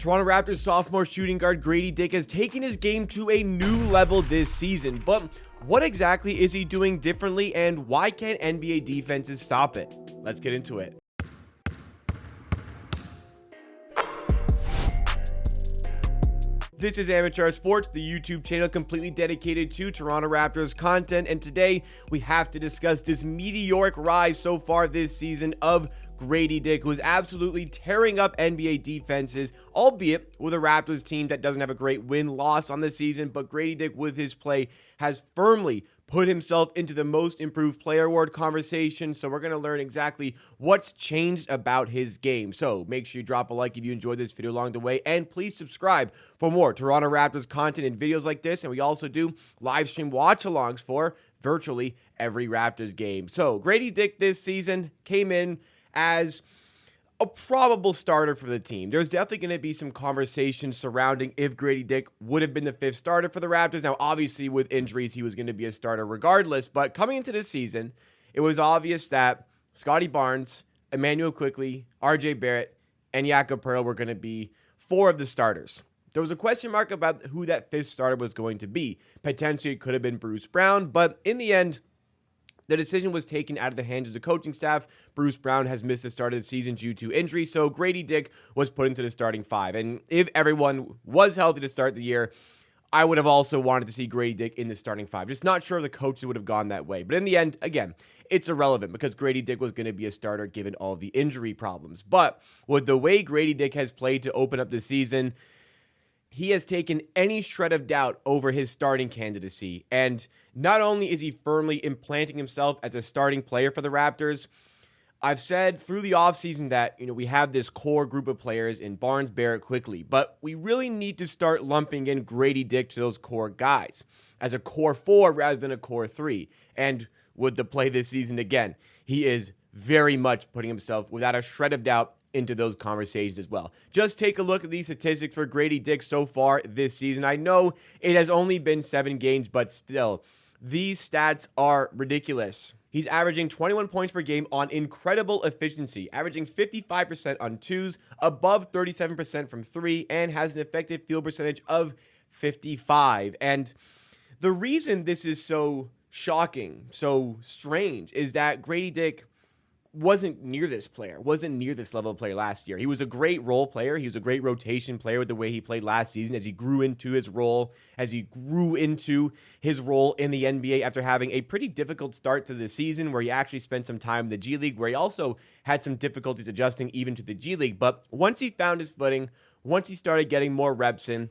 Toronto Raptors sophomore shooting guard Gradey Dick has taken his game to a new level this season, but what exactly is he doing differently and why can't NBA defenses stop it? Let's get into it. This is Amateur Sports, the YouTube channel completely dedicated to Toronto Raptors content, and today we have to discuss this meteoric rise so far this season of Gradey Dick, who is absolutely tearing up NBA defenses, albeit with a Raptors team that doesn't have a great win-loss on the season, but Gradey Dick with his play has firmly put himself into the most improved player award conversation, so we're going to learn exactly what's changed about his game. So make sure you drop a like if you enjoyed this video along the way, and please subscribe for more Toronto Raptors content and videos like this, and we also do live stream watch-alongs for virtually every Raptors game. So Gradey Dick this season came in as a probable starter for the team. There's definitely going to be some conversation surrounding if Gradey Dick would have been the fifth starter for the Raptors. Now, obviously, with injuries, he was going to be a starter regardless, but coming into this season, it was obvious that Scottie Barnes, Emmanuel Quickley, RJ Barrett, and Jakob Poeltl were going to be four of the starters. There was a question mark about who that fifth starter was going to be. Potentially, it could have been Bruce Brown, but in the end, the decision was taken out of the hands of the coaching staff. Bruce Brown has missed the start of the season due to injury, so Gradey Dick was put into the starting five. And if everyone was healthy to start the year, I would have also wanted to see Gradey Dick in the starting five. Just not sure if the coaches would have gone that way. But in the end, again, it's irrelevant because Gradey Dick was going to be a starter given all of the injury problems. But with the way Gradey Dick has played to open up the season, he has taken any shred of doubt over his starting candidacy. And not only is he firmly implanting himself as a starting player for the Raptors, I've said through the offseason that, we have this core group of players in Barnes, Barrett, Quickley, but we really need to start lumping in Gradey Dick to those core guys as a core four rather than a core three. And with the play this season again, he is very much putting himself without a shred of doubt into those conversations as well. Just take a look at these statistics for Gradey Dick so far this season. I know it has only been 7 games, but still, these stats are ridiculous. He's averaging 21 points per game on incredible efficiency, averaging 55% on twos, above 37% from three, and has an effective field percentage of 55. And the reason this is so shocking, so strange, is that Gradey Dick wasn't near this level of player last year. He was a great role player. He was a great rotation player with the way he played last season as he grew into his role, in the NBA after having a pretty difficult start to the season where he actually spent some time in the G League, where he also had some difficulties adjusting even to the G League. But once he found his footing, once he started getting more reps in,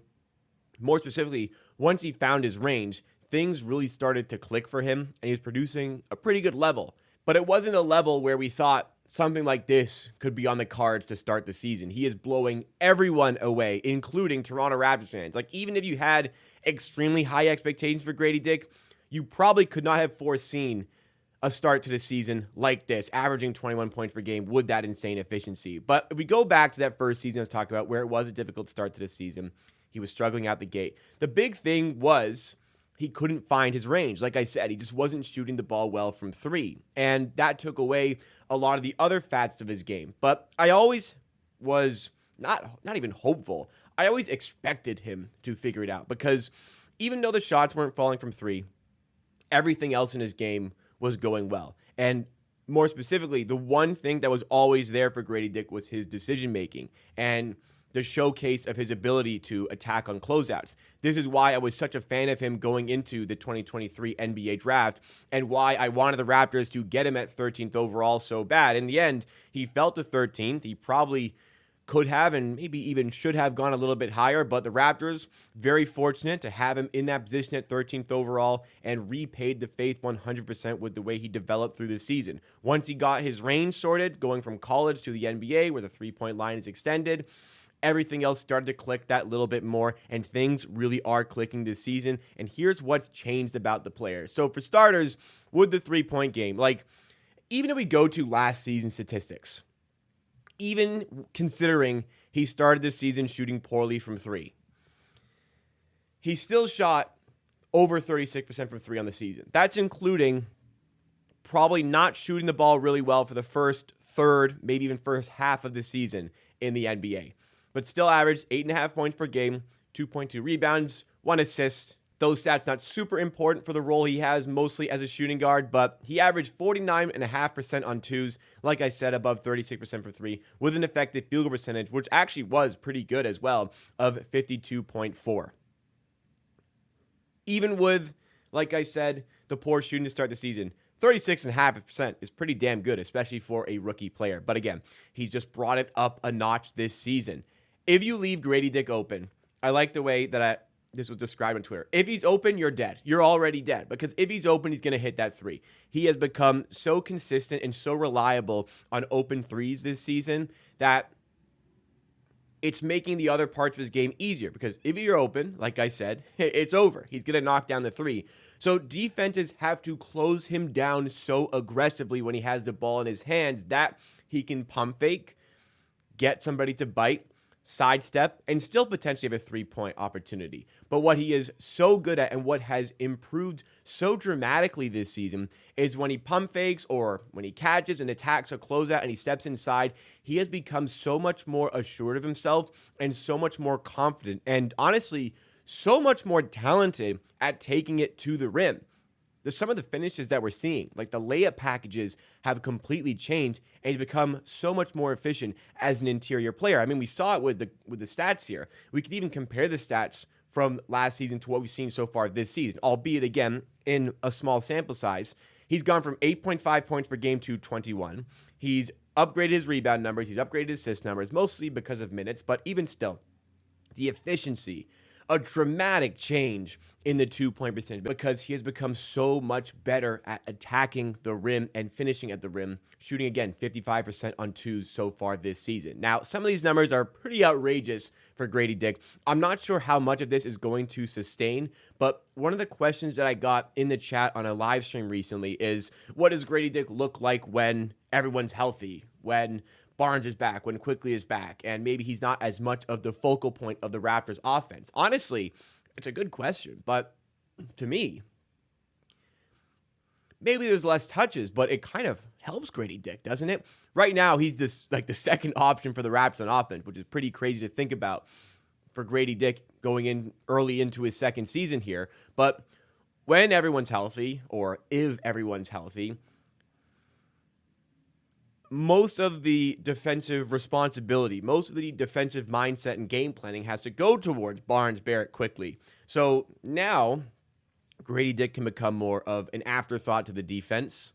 more specifically, once he found his range, things really started to click for him, and he was producing a pretty good level. But it wasn't a level where we thought something like this could be on the cards to start the season. He is blowing everyone away, including Toronto Raptors fans. Like, even if you had extremely high expectations for Gradey Dick, you probably could not have foreseen a start to the season like this, averaging 21 points per game with that insane efficiency. But if we go back to that first season I was talking about, where it was a difficult start to the season, he was struggling out the gate. The big thing was he couldn't find his range. Like I said, he just wasn't shooting the ball well from three. And that took away a lot of the other facets of his game. But I always was not even hopeful. I always expected him to figure it out, because even though the shots weren't falling from three, everything else in his game was going well. And more specifically, the one thing that was always there for Gradey Dick was his decision-making and the showcase of his ability to attack on closeouts. This is why I was such a fan of him going into the 2023 NBA draft, and why I wanted the Raptors to get him at 13th overall so bad. In the end, he fell to 13th. He probably could have and maybe even should have gone a little bit higher, but the Raptors, very fortunate to have him in that position at 13th overall, and repaid the faith 100% with the way he developed through the season. Once he got his range sorted, going from college to the NBA where the three-point line is extended, everything else started to click that little bit more, and things really are clicking this season. And here's what's changed about the players. So for starters, with the three-point game, even if we go to last season's statistics, even considering he started this season shooting poorly from three, he still shot over 36% from three on the season. That's including probably not shooting the ball really well for the first third, maybe even first half of the season in the NBA. but still averaged 8.5 points per game, 2.2 rebounds, 1 assist. Those stats not super important for the role he has, mostly as a shooting guard, but he averaged 49.5% on twos, like I said, above 36% for three, with an effective field goal percentage, which actually was pretty good as well, of 52.4. Even with, like I said, the poor shooting to start the season, 36.5% is pretty damn good, especially for a rookie player. But again, he's just brought it up a notch this season. If you leave Gradey Dick open, I like the way that this was described on Twitter. If he's open, you're dead. You're already dead. Because if he's open, he's going to hit that three. He has become so consistent and so reliable on open threes this season that it's making the other parts of his game easier. Because if you're open, like I said, it's over. He's going to knock down the three. So defenses have to close him down so aggressively when he has the ball in his hands that he can pump fake, get somebody to bite, sidestep, and still potentially have a three-point opportunity. But what he is so good at and what has improved so dramatically this season is when he pump fakes or when he catches and attacks a closeout and he steps inside, he has become so much more assured of himself and so much more confident and honestly so much more talented at taking it to the rim. Some of the finishes that we're seeing, like the layup packages, have completely changed and he's become so much more efficient as an interior player. I mean, we saw it with the stats here. We could even compare the stats from last season to what we've seen so far this season, albeit again in a small sample size. He's gone from 8.5 points per game to 21. He's upgraded his rebound numbers. He's upgraded his assist numbers, mostly because of minutes, but even still, the efficiency, a dramatic change in the 2-point percentage because he has become so much better at attacking the rim and finishing at the rim, shooting again 55% on twos so far this season. Now, some of these numbers are pretty outrageous for Gradey Dick. I'm not sure how much of this is going to sustain, but one of the questions that I got in the chat on a live stream recently is, what does Gradey Dick look like when everyone's healthy, when Barnes is back, when Quickly is back, and maybe he's not as much of the focal point of the Raptors offense? Honestly, it's a good question, but to me, maybe there's less touches, but it kind of helps Gradey Dick, doesn't it? Right now, he's just like the second option for the Raptors on offense, which is pretty crazy to think about for Gradey Dick going in early into his second season here. But when everyone's healthy, or if everyone's healthy, most of the defensive responsibility, most of the defensive mindset and game planning has to go towards Barnes, Barrett, Quickly. So now Gradey Dick can become more of an afterthought to the defense,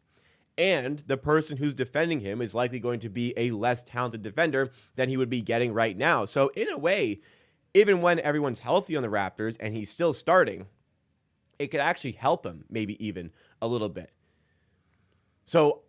and the person who's defending him is likely going to be a less talented defender than he would be getting right now. So in a way, even when everyone's healthy on the Raptors and he's still starting, it could actually help him maybe even a little bit. So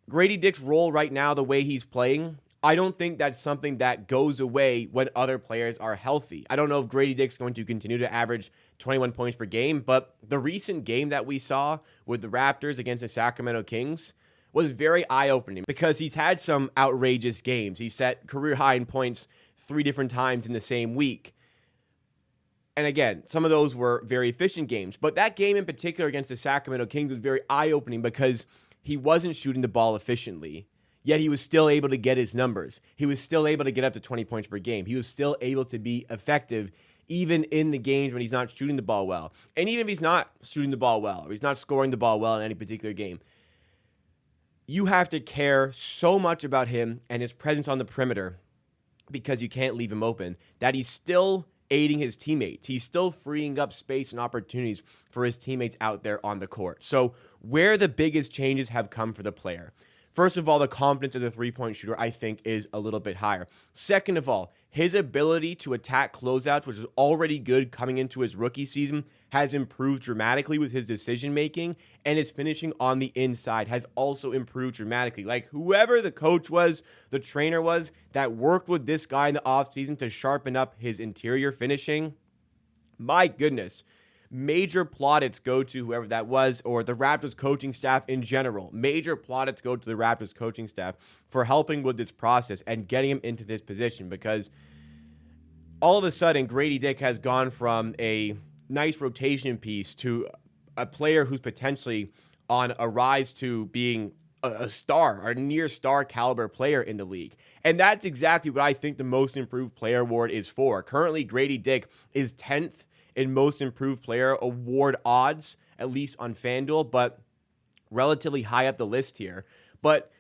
Gradey Dick's role right now, the way he's playing, I don't think that's something that goes away when other players are healthy. I don't know if Gradey Dick's going to continue to average 21 points per game, but the recent game that we saw with the Raptors against the Sacramento Kings was very eye-opening because he's had some outrageous games. He set career high in points 3 different times in the same week. And again, some of those were very efficient games, but that game in particular against the Sacramento Kings was very eye-opening because he wasn't shooting the ball efficiently, yet he was still able to get his numbers. He was still able to get up to 20 points per game. He was still able to be effective even in the games when he's not shooting the ball well. And even if he's not shooting the ball well, or he's not scoring the ball well in any particular game, you have to care so much about him and his presence on the perimeter because you can't leave him open, that he's still aiding his teammates. He's still freeing up space and opportunities for his teammates out there on the court. So where the biggest changes have come for the player? First of all, the confidence as a three-point shooter, I think, is a little bit higher. Second of all, his ability to attack closeouts, which is already good coming into his rookie season, has improved dramatically with his decision-making, and his finishing on the inside has also improved dramatically. Like, whoever the coach was, the trainer was, that worked with this guy in the offseason to sharpen up his interior finishing, my goodness. Major plaudits go to whoever that was, or the Raptors coaching staff in general. Major plaudits go to the Raptors coaching staff for helping with this process and getting him into this position, because all of a sudden, Gradey Dick has gone from a nice rotation piece to a player who's potentially on a rise to being a star or near star caliber player in the league. And that's exactly what I think the most improved player award is for. Currently, Gradey Dick is 10th in most improved player award odds, at least on FanDuel, but relatively high up the list here. But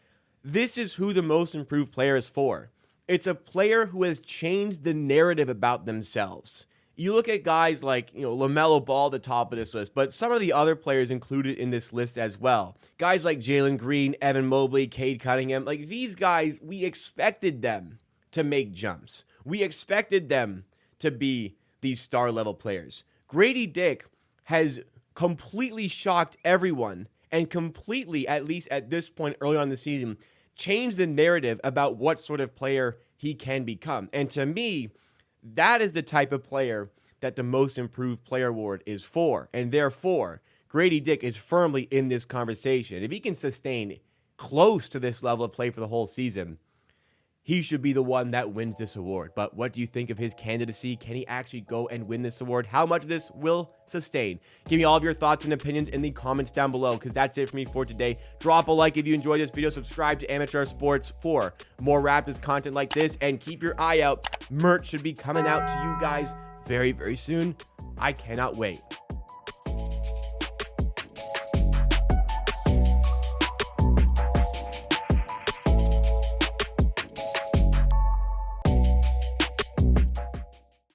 this is who the most improved player is for. It's a player who has changed the narrative about themselves. You look at guys like, LaMelo Ball at the top of this list, but some of the other players included in this list as well. Guys like Jalen Green, Evan Mobley, Cade Cunningham, like these guys, we expected them to make jumps. We expected them to be these star level players. Gradey Dick has completely shocked everyone and completely, at least at this point early on in the season, changed the narrative about what sort of player he can become. And to me, that is the type of player that the most improved player award is for. And therefore, Gradey Dick is firmly in this conversation. If he can sustain close to this level of play for the whole season, he should be the one that wins this award. But what do you think of his candidacy? Can he actually go and win this award? How much of this will sustain? Give me all of your thoughts and opinions in the comments down below, because that's it for me for today. Drop a like if you enjoyed this video. Subscribe to Amateur Sports for more Raptors content like this, and keep your eye out. Merch should be coming out to you guys very, very soon. I cannot wait.